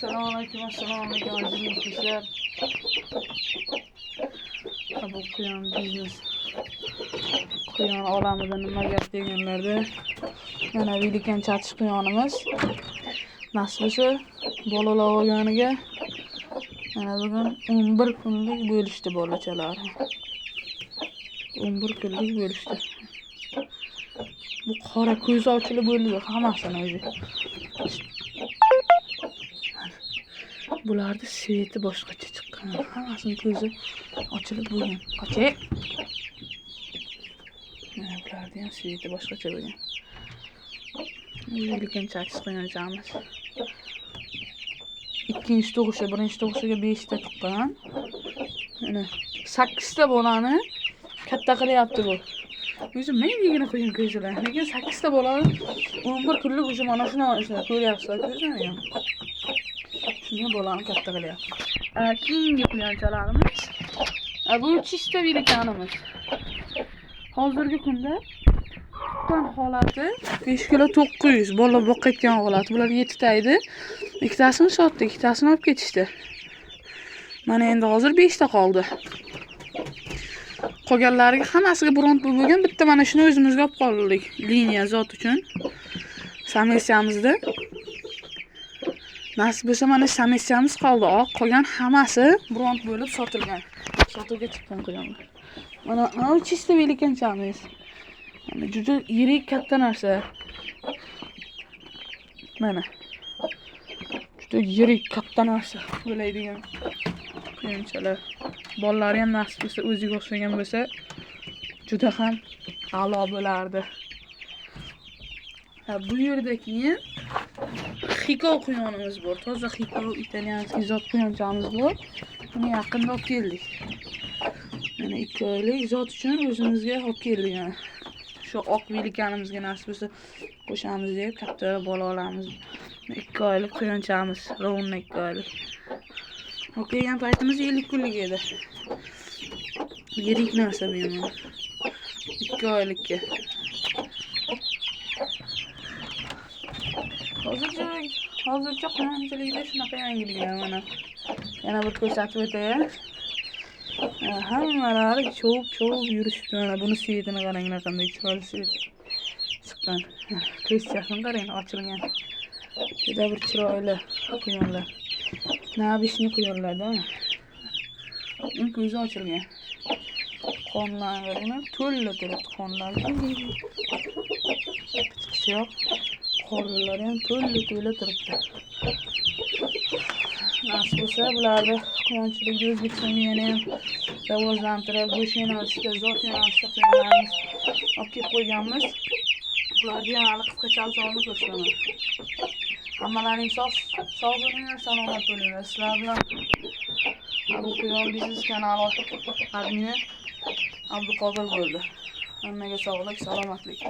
Assalomu alaykum aziz muxlislar. Bu quyon biznes. Quyon olamida nima gap deganlarda yana velikan chatish quyonimiz. Nasibisi bolalar olganiga mana bugun 11 kunlik bo'lishdi bolachalar. 11 kunlik bo'lishdi. Bu qora ko'zi ochilib bo'ldi hammasini o'zi. Bularda sveti boshqacha chiqqan. Hammasini ko'zi ochilib bo'lgan. Qochib. Mana bularda ham sveti boshqacha bo'lgan. Lekin chatish qo'yganchamiz. Ikkinchi tug'ishi, birinchi tug'ishiga 5 ta chiqqan. Mana 8 ta bolani katta qilyapti bu. O'zi menigina qo'ygan ko'zlar. Lekin 8 ta bolani 11 kunlik o'zi mana shuni ko'ryapsizlar, ko'zlarni ham. Shunga bolani katta qilyapti. Keyingi quyonchalarimiz. Bu chista velikanimiz. Hozirgi kunda tuqqan holati 5 kilo 900 bola boqayotgan holati. Bular 7 ta edi. Ikkitasini sotdi, ikkitasini olib ketishdi. Mana endi hozir 5 ta qoldi. Qolganlariga hammasiga bront bo'lgan, bitta mana shuni o'zimizga olib qoldik. Liniya zot uchun. Samesiyamizda. Nasib bo'lsa mana samesiyamiz qoldi. Qolgan hammasi bront bo'lib sotilgan. Sotuvga chiqqan quyonlar. Mana chista velikanchamiz. Mana juda yirik katta narsa. Mana. Juda yirik katta narsa bo'laydigan quyonchalar. Bolalari ham nasib bo'lsa o'ziga o'xshagan bo'lsa juda ham a'lo bo'lardi. Bu yerda keyin xiko quyonimiz bor. Toza xiko italyanskiy zot quyonchamiz bor. Buni yaqinda olib keldik. Mana 2 oylik zot uchun o'zimizga olib keldik. Shu oq velikanimizga nasib bo'lsa qo'shamiz deb katta bola olamiz. 2 oylik quyonchamiz, rovna 2 oylik. Olib kelgan paytimiz 50 kunlik edi. Yirik narsa bu ham. 2 oylikka. Hozircha quyonchilikda shunaqa yangiliklar mana. Yana bir ko'rsatib o'tay. Hammalari cho'p yurishdi. Mana buni svetini qaranglar, qanday chiroyli svet chiqqan. Ko'zchasini qarang, ochilgan. Juda bir chiroyli quyonlar. Nabishni quyonlarda. Uning ko'zi ochilgan. Qonlarni to'la turibdi qonlar. Kichikroq qorlar ham to'la turibdi. Nasib bo'lsa bularni quyonchilikda O'zbekistonga yana ham rivojlantirib, go'sht yo'nalishida, zot yo'nalishida quyonlarimiz olib kelib qo'yganmiz. Bularga ham hali qisqacha savol ko'rsataman. Hammalaring sog' bo'linglar, salomat bo'linglar. Sizlar bilan bu quyon biznes kanali admini Abduqodir bo'ldi. Hammaga sog'lik, salomatlik.